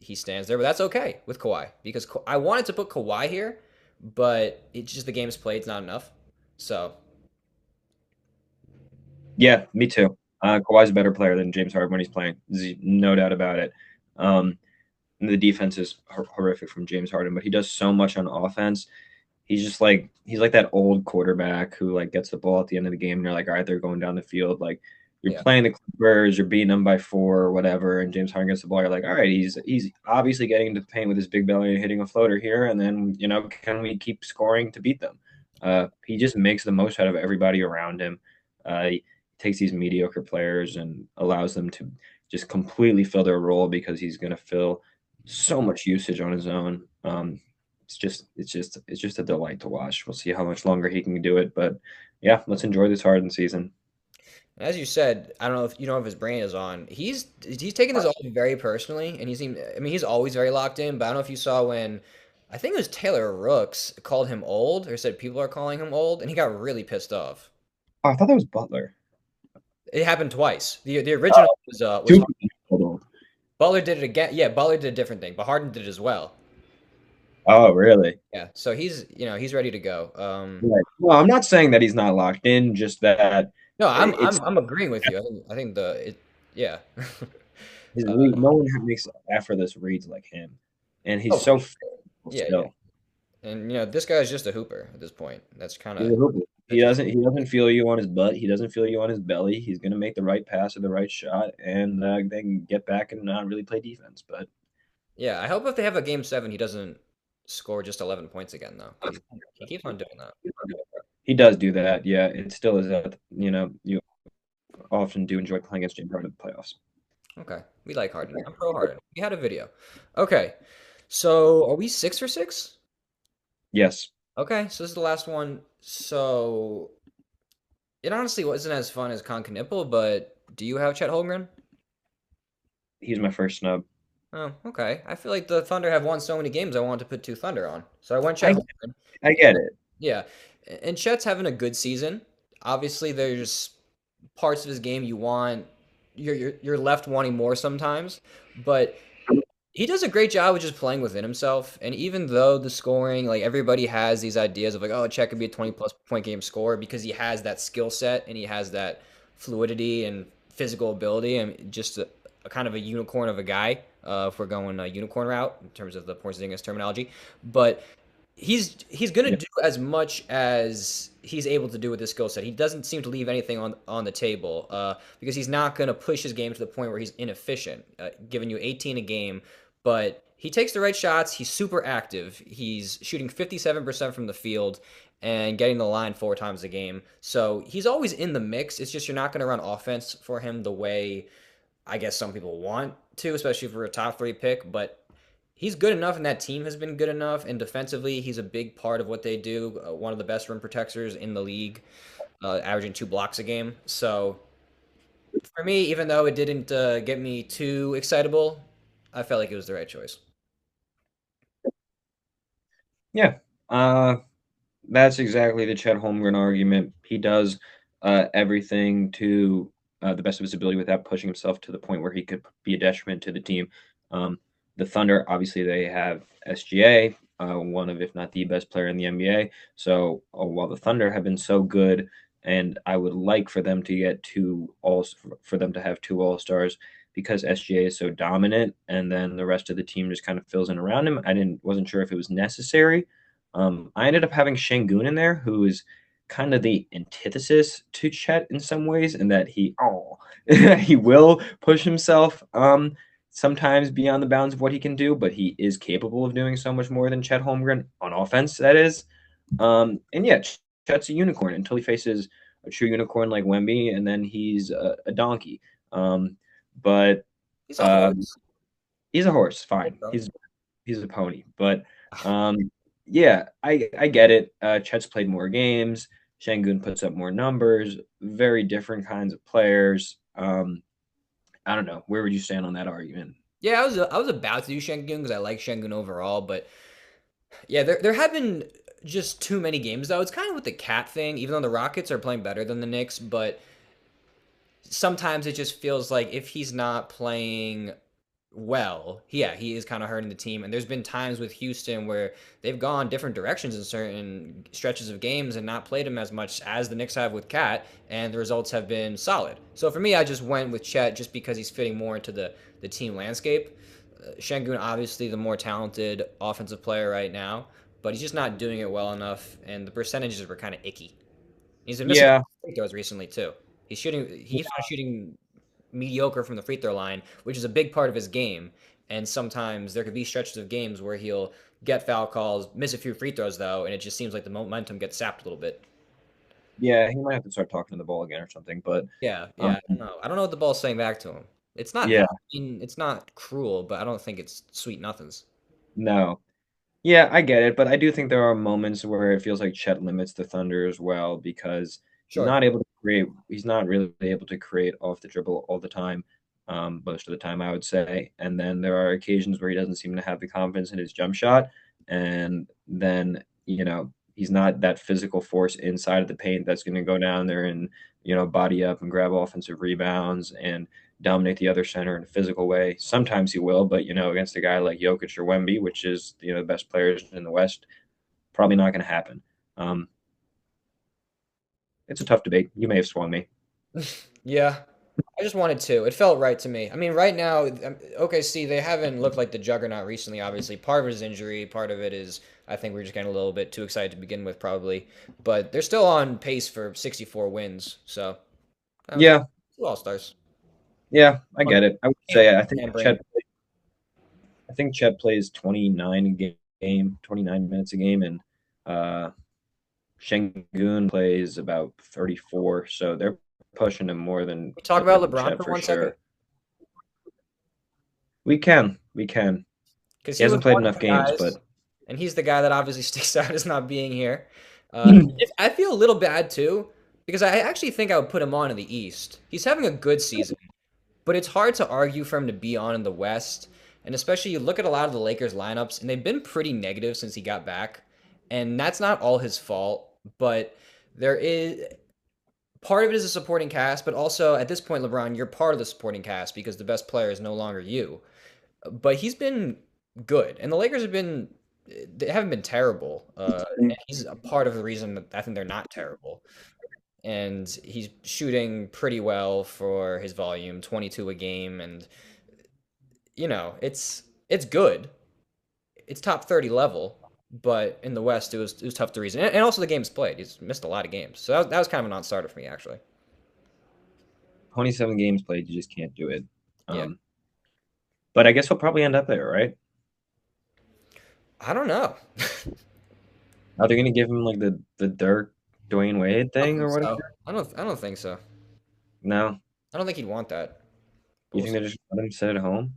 he stands there, but that's okay with Kawhi because I wanted to put Kawhi here, but it's just the games played is not enough. So Yeah, me too. Kawhi's a better player than James Harden when he's playing. No doubt about it. Um, the defense is horrific from James Harden, but he does so much on offense. He's like that old quarterback who like gets the ball at the end of the game and you're like, all right, they're going down the field. Like you're yeah, playing the Clippers, you're beating them by 4 or whatever, and James Harden gets the ball. You're like, all right, he's obviously getting into the paint with his big belly and hitting a floater here, and then can we keep scoring to beat them? He just makes the most out of everybody around him. He takes these mediocre players and allows them to just completely fill their role because he's going to fill so much usage on his own. It's just a delight to watch. We'll see how much longer he can do it, but yeah, let's enjoy this Harden season. as you said, I don't know if you know if his brain is on. He's taking this all very personally, and I mean, he's always very locked in. But I don't know if you saw when I think it was Taylor Rooks called him old or said people are calling him old, and he got really pissed off. Oh, I thought that was Butler. It happened twice. The original was Two Harden. people. Butler did it again. Yeah, Butler did a different thing, but Harden did it as well. Oh, really? Yeah, so he's ready to go. Right. Well, I'm not saying that he's not locked in, just that No, it's I'm agreeing with you. I think yeah. his Uh, read. No one makes effortless reads like him, and oh, he's for so sure. Yeah, yeah. still. And this guy's just a hooper at this point. That's kind He's of a hooper. He that's just doesn't he doesn't feel you on his butt. He doesn't feel you on his belly. He's gonna make the right pass or the right shot, and they can get back and not really play defense. But yeah. I hope if they have a game seven, he doesn't score just 11 points again though. He keeps on doing that. he does do that. Yeah, it still is that you often do enjoy playing against James Harden in the playoffs. Okay, we like Harden. I'm pro Harden. We had a video. Okay, so are we 6 for 6? Yes, Okay, so this is the last one. So it honestly wasn't as fun as Kon Knueppel, but do you have Chet Holmgren? he's my first snub. Oh, okay. I feel like the Thunder have won so many games I wanted to put two Thunder on. So I went Chet I Holmgren. I get it. Yeah. And Chet's having a good season. Obviously, there's parts of his game you want you're left wanting more sometimes, but he does a great job of just playing within himself. And even though the scoring, like everybody has these ideas of like, oh, Chet could be a 20 plus point game scorer because he has that skill set and he has that fluidity and physical ability and just a kind of a unicorn of a guy. If we're going a unicorn route in terms of the Porzingis terminology, but he's gonna Yeah. do as much as he's able to do with his skill set. He doesn't seem to leave anything on the table because he's not gonna push his game to the point where he's inefficient, giving you 18 a game. But he takes the right shots. He's super active. He's shooting 57% from the field and getting the line 4 times a game. So he's always in the mix. It's just you're not gonna run offense for him the way I guess some people want to, especially for a top three pick. But he's good enough, and that team has been good enough. And defensively, he's a big part of what they do. One of the best rim protectors in the league, averaging 2 blocks a game. So for me, even though it didn't get me too excitable, I felt like it was the right choice. Yeah. That's exactly the Chet Holmgren argument. He does everything to the best of his ability without pushing himself to the point where he could be a detriment to the team. Um, the Thunder, obviously, they have SGA, one of, if not the best player in the NBA. So while the Thunder have been so good, and I would like for them to get for them to have two All Stars because SGA is so dominant, and then the rest of the team just kind of fills in around him. Wasn't sure if it was necessary. I ended up having Sengun in there, who is kind of the antithesis to Chet in some ways, in that he will push himself sometimes beyond the bounds of what he can do, but he is capable of doing so much more than Chet Holmgren on offense. That is, and yeah, Chet's a unicorn until he faces a true unicorn like Wemby, and then he's a donkey. But He's a um, horse. He's a horse, fine. So. He's a pony, but um, yeah, I get it. Chet's played more games. Sengun puts up more numbers. Very different kinds of players. I don't know. Where would you stand on that argument? Yeah, I was about to do Sengun because I like Sengun overall, but yeah, there have been just too many games though. It's kind of with the cat thing, even though the Rockets are playing better than the Knicks, but sometimes it just feels like if he's not playing well, yeah, he is kind of hurting the team. And there's been times with Houston where they've gone different directions in certain stretches of games and not played him as much as the Knicks have with Cat, and the results have been solid. So for me, I just went with Chet just because he's fitting more into the team landscape. Sengun, obviously, the more talented offensive player right now, but he's just not doing it well enough, and the percentages were kind of icky. He's been missing Yeah, free throws recently too. He's not shooting mediocre from the free throw line, which is a big part of his game. And sometimes there could be stretches of games where he'll get foul calls, miss a few free throws though, and it just seems like the momentum gets sapped a little bit. yeah, he might have to start talking to the ball again or something. But Yeah, um, yeah. I don't know. I don't know what the ball's saying back to him. It's not. yeah, I mean, it's not cruel, but I don't think it's sweet nothings. no. Yeah, I get it, but I do think there are moments where it feels like Chet limits the Thunder as well because Sure. he's not really able to create off the dribble all the time, most of the time, I would say. And then there are occasions where he doesn't seem to have the confidence in his jump shot. And then, he's not that physical force inside of the paint that's going to go down there and, body up and grab offensive rebounds and dominate the other center in a physical way. Sometimes he will, but against a guy like Jokic or Wemby, which is the best players in the West, probably not going to happen. Um, it's a tough debate. You may have swung me. Yeah. I just wanted to. It felt right to me. I mean, right now, OKC, they haven't looked like the juggernaut recently, obviously. Part of it is injury. Part of it is, I think we're just getting a little bit too excited to begin with, probably. But they're still on pace for 64 wins. So, um, Yeah, two All-Stars. yeah, I get it. I would say Can't bring. I think Chet plays 29 a game, 29 minutes a game, and uh, Sengun plays about 34. So they're pushing him more We talk about than LeBron Chet for for 1 second? sure. We can. Because He he was hasn't played one of enough the games, but guys, and he's the guy that obviously sticks out as not being here. I feel a little bad, too, because I actually think I would put him on in the East. He's having a good season. But it's hard to argue for him to be on in the West. And especially you look at a lot of the Lakers lineups, and they've been pretty negative since he got back. And that's not all his fault, but there is part of it is a supporting cast, but also at this point, LeBron, you're part of the supporting cast because the best player is no longer you. But he's been good, and the Lakers they haven't been terrible. And he's a part of the reason that I think they're not terrible, and he's shooting pretty well for his volume, 22 a game, and it's good. It's top 30 level, but in the West it was tough to reason. And also the games played. He's missed a lot of games. So that was kind of a non-starter for me actually. 27 games played, you just can't do it. Yeah. Um, but I guess he'll probably end up there, right? I don't know. Are they going to give him like the Dirk Dwayne Wade I don't thing think or whatever? so. I don't think so. No. I don't think he'd want that. But You we'll think see. they just let him sit at home?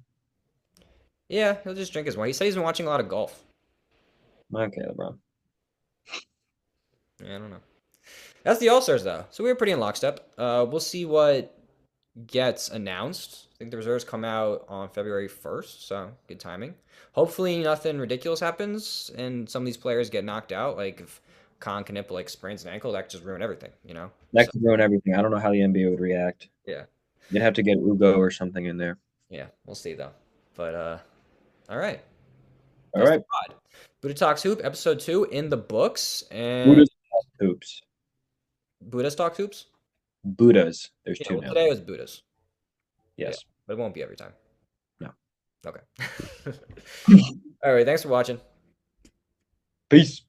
Yeah, he'll just drink his wine. He said he's been watching a lot of golf. Okay, LeBron. Yeah, I don't know. That's the All-Stars though. So we were pretty in lockstep. We'll see what gets announced. I think the reserves come out on February 1st, so good timing. Hopefully nothing ridiculous happens and some of these players get knocked out. Like if Kon Knueppel like sprains an ankle, that could just ruin everything. That So could ruin everything. I don't know how the NBA would react. yeah, You'd have to get Ugo or something in there. yeah, we'll see though. But all right, All that's the right. pod. Buddha Talks Hoop, episode 2 in the books, and Buddha's hoops. Buddha's Talk Hoops. Buddhas. There's Yeah, two well now. today was Buddha's. Yeah, Yes. but it won't be every time. No. Okay. All right, thanks for watching. Peace.